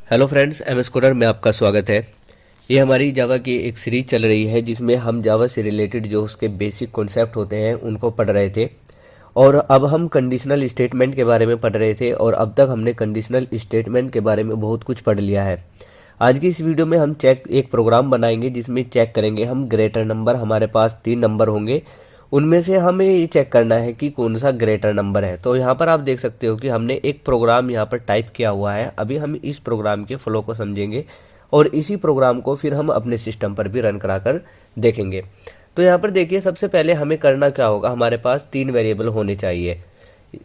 Hello friends, M S coder में आपका स्वागत है। ये हमारी जावा की एक सीरीज चल रही है जिसमें हम जावा से रिलेटेड जो उसके बेसिक कॉन्सेप्ट होते हैं उनको पढ़ रहे थे। और अब हम कंडीशनल स्टेटमेंट के बारे में पढ़ रहे थे और अब तक हमने कंडीशनल स्टेटमेंट के बारे में बहुत कुछ पढ़ लिया है। आज की इस वीडियो में हम एक प्रोग्राम बनाएंगे जिसमें चेक करेंगे हम ग्रेटर नंबर। हमारे पास 3 नंबर होंगे, उनमें से हमें ये चेक करना है कि कौन सा ग्रेटर नंबर है। तो यहाँ पर आप देख सकते हो कि हमने एक प्रोग्राम यहाँ पर टाइप किया हुआ है। अभी हम इस प्रोग्राम के फ्लो को समझेंगे और इसी प्रोग्राम को फिर हम अपने सिस्टम पर भी रन कराकर देखेंगे। तो यहाँ पर देखिए, सबसे पहले हमें करना क्या होगा, हमारे पास 3 वेरिएबल होने चाहिए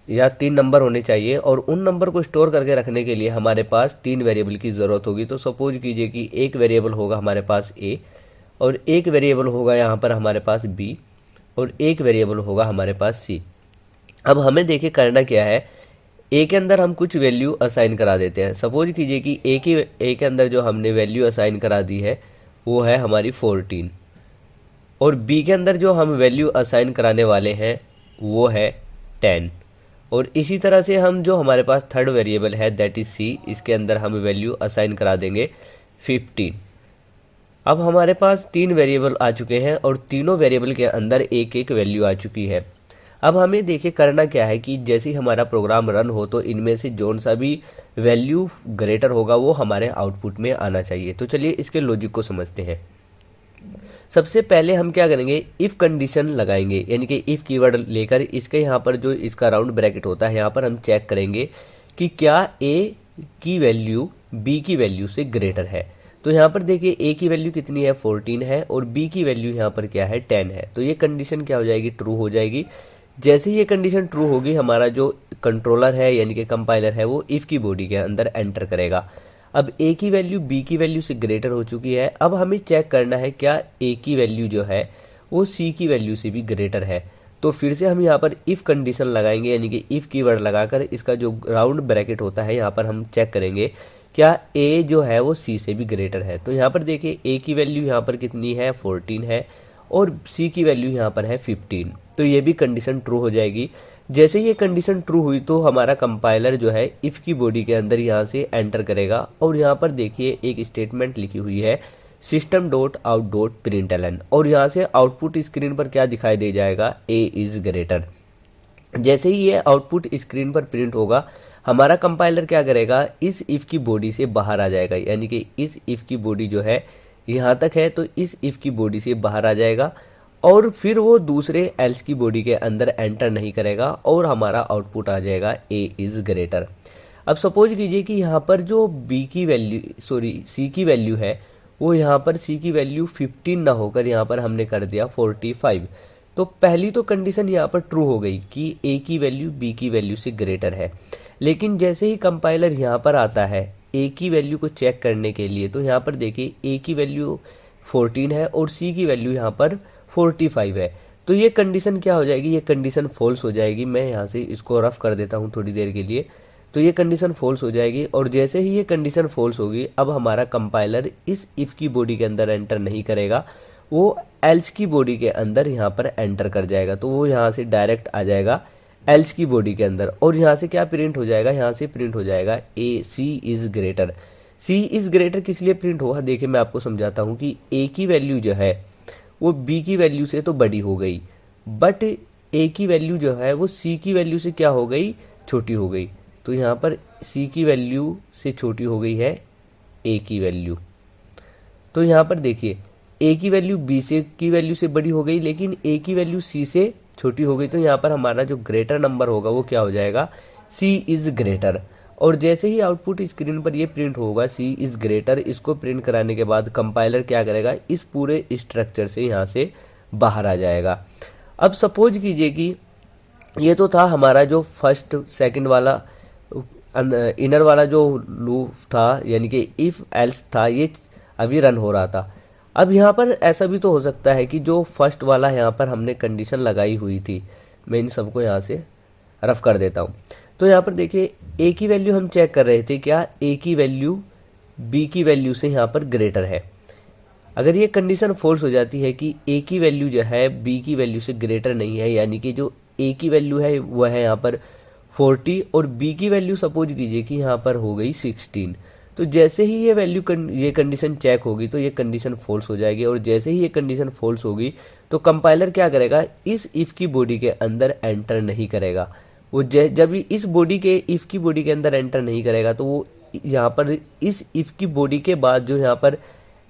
या 3 नंबर होने चाहिए और उन नंबर को स्टोर करके रखने के लिए हमारे पास 3 वेरिएबल की ज़रूरत होगी। तो सपोज कीजिए कि एक वेरिएबल होगा हमारे पास ए और एक वेरिएबल होगा यहाँ पर हमारे पास बी और एक वेरिएबल होगा हमारे पास सी। अब हमें देखिए करना क्या है, ए के अंदर हम कुछ वैल्यू असाइन करा देते हैं। सपोज कीजिए कि ए के अंदर जो हमने वैल्यू असाइन करा दी है वो है हमारी 14 और बी के अंदर जो हम वैल्यू असाइन कराने वाले हैं वो है 10 और इसी तरह से हम जो हमारे पास थर्ड वेरिएबल है दैट इज सी, इसके अंदर हम वैल्यू असाइन करा देंगे 15। अब हमारे पास 3 वेरिएबल आ चुके हैं और तीनों वेरिएबल के अंदर एक एक वैल्यू आ चुकी है। अब हमें देखिए करना क्या है कि जैसे ही हमारा प्रोग्राम रन हो तो इनमें से जोन सा भी वैल्यू ग्रेटर होगा वो हमारे आउटपुट में आना चाहिए। तो चलिए इसके लॉजिक को समझते हैं। सबसे पहले हम क्या करेंगे, इफ़ कंडीशन लगाएंगे, यानी कि इफ़ कीवर्ड लेकर इसके यहाँ पर जो इसका राउंड ब्रैकेट होता है यहाँ पर हम चेक करेंगे कि क्या ए की वैल्यू बी की वैल्यू से ग्रेटर है। तो यहाँ पर देखिए ए की वैल्यू कितनी है 14 है और बी की वैल्यू यहाँ पर क्या है 10 है। तो ये कंडीशन क्या हो जाएगी, ट्रू हो जाएगी। जैसे ही ये कंडीशन ट्रू होगी हमारा जो कंट्रोलर है यानी कि कंपाइलर है वो इफ़ की बॉडी के अंदर एंटर करेगा। अब ए की वैल्यू बी की वैल्यू से ग्रेटर हो चुकी है। अब हमें चेक करना है क्या ए की वैल्यू जो है वो सी की वैल्यू से भी ग्रेटर है। तो फिर से हम यहाँ पर इफ़ कंडीशन लगाएंगे, यानी कि इफ़ कीवर्ड लगाकर इसका जो राउंड ब्रैकेट होता है यहाँ पर हम चेक करेंगे क्या ए जो है वो सी से भी ग्रेटर है। तो यहाँ पर देखिए ए की वैल्यू यहाँ पर कितनी है 14 है और सी की वैल्यू यहाँ पर है 15। तो ये भी कंडीशन ट्रू हो जाएगी। जैसे ये कंडीशन ट्रू हुई तो हमारा कंपाइलर जो है इफ़ की बॉडी के अंदर यहाँ से एंटर करेगा और यहाँ पर देखिए एक स्टेटमेंट लिखी हुई है system.out.println और यहाँ से आउटपुट स्क्रीन पर क्या दिखाई दे जाएगा, ए इज़ ग्रेटर। जैसे ही ये आउटपुट स्क्रीन पर प्रिंट होगा हमारा कंपाइलर क्या करेगा, इस इफ़ की बॉडी से बाहर आ जाएगा, यानी कि इस इफ़ की बॉडी जो है यहाँ तक है तो इस इफ़ की बॉडी से बाहर आ जाएगा और फिर वो दूसरे एल्स की बॉडी के अंदर एंटर नहीं करेगा और हमारा आउटपुट आ जाएगा ए इज़ ग्रेटर। अब सपोज कीजिए कि यहाँ पर जो सी की वैल्यू है वो यहाँ पर सी की वैल्यू 15 ना होकर यहाँ पर हमने कर दिया 45। तो पहली तो कंडीशन यहाँ पर ट्रू हो गई कि ए की वैल्यू बी की वैल्यू से ग्रेटर है। लेकिन जैसे ही कंपाइलर यहाँ पर आता है ए की वैल्यू को चेक करने के लिए तो यहाँ पर देखिए ए की वैल्यू 14 है और सी की वैल्यू यहाँ पर 45 है। तो ये कंडीशन क्या हो जाएगी, ये कंडीशन फॉल्स हो जाएगी। मैं यहाँ से इसको रफ कर देता हूँ थोड़ी देर के लिए। तो ये कंडीशन फॉल्स हो जाएगी और जैसे ही ये कंडीशन फॉल्स होगी अब हमारा कंपाइलर इस इफ़ की बॉडी के अंदर एंटर नहीं करेगा, वो एल्स की बॉडी के अंदर यहाँ पर एंटर कर जाएगा। तो वो यहाँ से डायरेक्ट आ जाएगा एल्स की बॉडी के अंदर और यहाँ से क्या प्रिंट हो जाएगा, यहाँ से प्रिंट हो जाएगा a c is greater. C is greater किस लिए प्रिंट हुआ, देखिए मैं आपको समझाता हूँ कि ए की वैल्यू जो है वो बी की वैल्यू से तो बड़ी हो गई बट ए की वैल्यू जो है वो सी की वैल्यू से क्या हो गई, छोटी हो गई। तो यहाँ पर सी की वैल्यू से छोटी हो गई है ए की वैल्यू। तो यहाँ पर देखिए ए की वैल्यू बी से की वैल्यू से बड़ी हो गई लेकिन ए की वैल्यू सी से छोटी हो गई। तो यहाँ पर हमारा जो ग्रेटर नंबर होगा वो क्या हो जाएगा, सी इज़ ग्रेटर। और जैसे ही आउटपुट स्क्रीन पर ये प्रिंट होगा सी इज़ ग्रेटर, इसको प्रिंट कराने के बाद कंपाइलर क्या करेगा, इस पूरे स्ट्रक्चर से यहाँ से बाहर आ जाएगा। अब सपोज कीजिए कि ये तो था हमारा जो फर्स्ट सेकंड वाला इनर वाला जो लूप था, यानी कि इफ़ एल्स था, ये अभी रन हो रहा था। अब यहाँ पर ऐसा भी तो हो सकता है कि जो फर्स्ट वाला यहाँ पर हमने कंडीशन लगाई हुई थी, मैं इन सबको यहाँ से रफ कर देता हूँ। तो यहाँ पर देखिए ए की वैल्यू हम चेक कर रहे थे, क्या ए की वैल्यू बी की वैल्यू से यहाँ पर ग्रेटर है। अगर ये कंडीशन फॉल्स हो जाती है कि ए की वैल्यू जो है बी की वैल्यू से ग्रेटर नहीं है, यानी कि जो ए की वैल्यू है वह है यहाँ पर 40 और बी की वैल्यू सपोज कीजिए कि यहाँ पर हो गई 16, तो जैसे ही ये वैल्यू ये कंडीशन चेक होगी तो ये कंडीशन फॉल्स हो जाएगी, और जैसे ही ये कंडीशन फॉल्स होगी तो कंपाइलर क्या करेगा, इस इफ़ की बॉडी के अंदर एंटर नहीं करेगा। वो जब इस बॉडी के इफ़ की बॉडी के अंदर एंटर नहीं करेगा तो वो यहाँ पर इस इफ़ की बॉडी के बाद जो यहाँ पर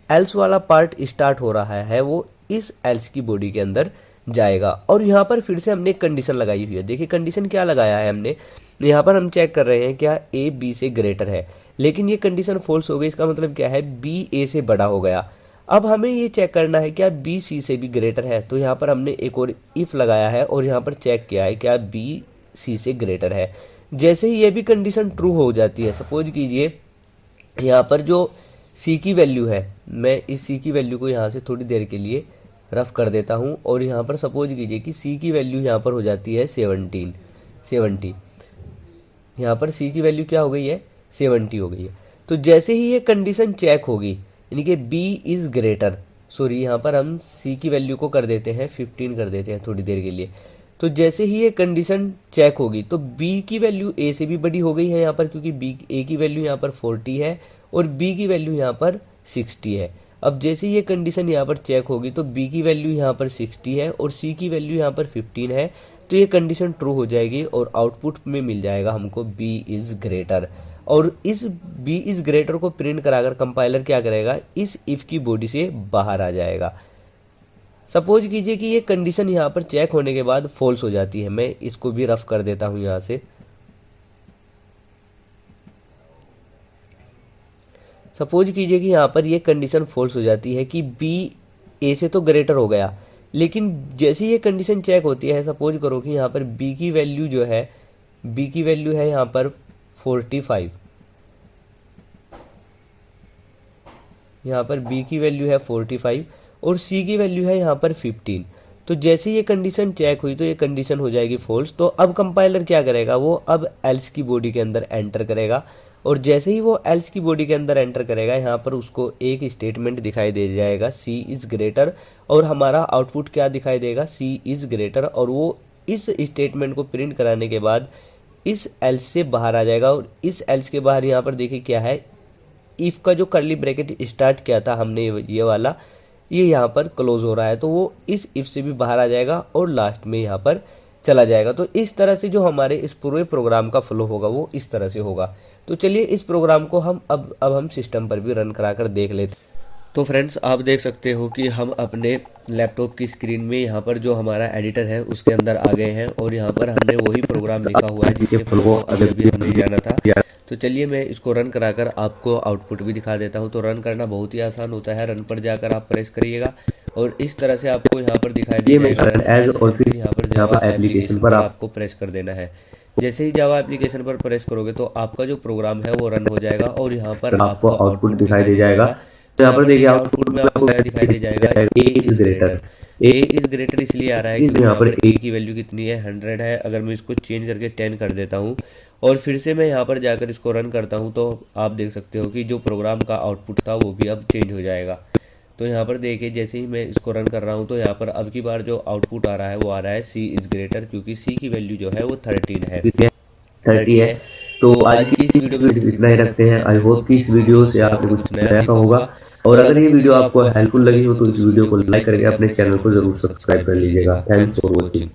एल्स वाला पार्ट स्टार्ट हो रहा है वो इस एल्स की बॉडी के अंदर जाएगा। और यहाँ पर फिर से हमने एक कंडीशन लगाई हुई है। देखिए कंडीशन क्या लगाया है हमने, यहाँ पर हम चेक कर रहे हैं क्या ए बी से ग्रेटर है, लेकिन ये कंडीशन फॉल्स हो गई। इसका मतलब क्या है, बी ए से बड़ा हो गया। अब हमें ये चेक करना है क्या बी सी से भी ग्रेटर है, तो यहाँ पर हमने एक और इफ़ लगाया है और यहाँ पर चेक किया है क्या बी सी से ग्रेटर है। जैसे ही ये भी कंडीशन ट्रू हो जाती है, सपोज कीजिए यहाँ पर जो सी की वैल्यू है, मैं इस सी की वैल्यू को यहाँ से थोड़ी देर के लिए रफ कर देता हूँ, और यहाँ पर सपोज कीजिए कि सी की वैल्यू यहाँ पर हो जाती है 70। यहाँ पर सी की वैल्यू क्या हो गई है, 70 हो गई है। तो जैसे ही ये कंडीशन चेक होगी, यानी कि बी इज़ ग्रेटर, सॉरी यहाँ पर हम सी की वैल्यू को कर देते हैं 15 कर देते हैं थोड़ी देर के लिए। तो जैसे ही ये कंडीशन चेक होगी तो बी की वैल्यू ए से भी बड़ी हो गई है यहाँ पर, क्योंकि बी ए की वैल्यू यहाँ पर 40 है और बी की वैल्यू यहाँ पर 60 है। अब जैसे ये कंडीशन यहाँ पर चेक होगी तो बी की वैल्यू यहाँ पर 60 है और सी की वैल्यू यहाँ पर 15 है, तो ये कंडीशन ट्रू हो जाएगी और आउटपुट में मिल जाएगा हमको बी इज़ ग्रेटर। और इस बी इज़ ग्रेटर को प्रिंट कराकर कंपाइलर क्या करेगा, इस इफ़ की बॉडी से बाहर आ जाएगा। सपोज कीजिए कि ये कंडीशन यहाँ पर चेक होने के बाद फॉल्स हो जाती है। मैं इसको भी रफ कर देता हूँ यहाँ से। सपोज कीजिए कि यहाँ पर ये कंडीशन फॉल्स हो जाती है कि बी ए से तो ग्रेटर हो गया, लेकिन जैसे ये कंडीशन चेक होती है, सपोज करो कि यहाँ पर बी की वैल्यू जो है, बी की वैल्यू है यहाँ पर 45, यहाँ पर बी की वैल्यू है 45 और सी की वैल्यू है यहाँ पर 15। तो जैसे ये कंडीशन चेक हुई तो ये कंडीशन हो जाएगी फॉल्स। तो अब कंपाइलर क्या करेगा, वो अब एल्स की बॉडी के अंदर एंटर करेगा, और जैसे ही वो एल्स की बॉडी के अंदर एंटर करेगा यहाँ पर उसको एक स्टेटमेंट दिखाई दे जाएगा सी इज़ ग्रेटर, और हमारा आउटपुट क्या दिखाई देगा, सी इज़ ग्रेटर। और वो इस स्टेटमेंट को प्रिंट कराने के बाद इस एल्स से बाहर आ जाएगा, और इस एल्स के बाहर यहाँ पर देखिए क्या है, इफ़ का जो कर्ली ब्रैकेट स्टार्ट किया था हमने ये वाला, ये यहाँ पर क्लोज हो रहा है, तो वो इस इफ़ से भी बाहर आ जाएगा और लास्ट में यहाँ पर चला जाएगा। तो इस तरह से जो हमारे इस पूरे प्रोग्राम का फ्लो होगा वो इस तरह से होगा। तो चलिए इस प्रोग्राम को हम अब हम सिस्टम पर भी रन कराकर देख लेते हैं। तो फ्रेंड्स आप देख सकते हो कि हम अपने लैपटॉप की स्क्रीन में यहाँ पर जो हमारा एडिटर है उसके अंदर आ गए हैं, और यहाँ पर हमने वही प्रोग्राम लिखा हुआ है जिसके फ्लो अगर भी हमें जाना था। तो चलिए मैं इसको रन कराकर आपको आउटपुट भी दिखा देता हूँ। तो रन करना बहुत ही आसान होता है, रन पर जाकर आप प्रेस करिएगा और इस तरह से आपको यहाँ पर दिखाई देगा, और फिर यहाँ पर जावा एप्लीकेशन पर आपको प्रेस कर देना है। जैसे ही जावा एप्लीकेशन पर प्रेस करोगे तो आपका जो प्रोग्राम है वो रन हो जाएगा और यहाँ पर आपको आउटपुट दिखाई दे जाएगा। तो यहाँ पर देखिए आउटपुट में आपको क्या दिखाई दे जाएगा, a is greater. A is greater इसलिए आ रहा है क्योंकि यहाँ पर ए की वैल्यू कितनी है, 100 है। अगर मैं इसको चेंज करके 10 कर देता हूँ और फिर से मैं यहाँ पर जाकर इसको रन करता हूँ तो आप देख सकते हो कि जो प्रोग्राम का आउटपुट था वो भी अब चेंज हो जाएगा। तो यहाँ पर देखिए जैसे ही मैं इसको रन कर रहा हूँ तो यहाँ पर अब की बार जो आउटपुट आ रहा है वो आ रहा है सी इज ग्रेटर, क्योंकि सी की वैल्यू जो है वो 30 है। तो आज की इस वीडियो में इतना ही रखते हैं। आई होप कि इस वीडियो से आपको कुछ नया सीखा होगा, और अगर ये वीडियो आपको हेल्पफुल लगी हो तो इस वीडियो को लाइक करके अपने चैनल को जरूर सब्सक्राइब कर लीजिएगा। Thanks for watching.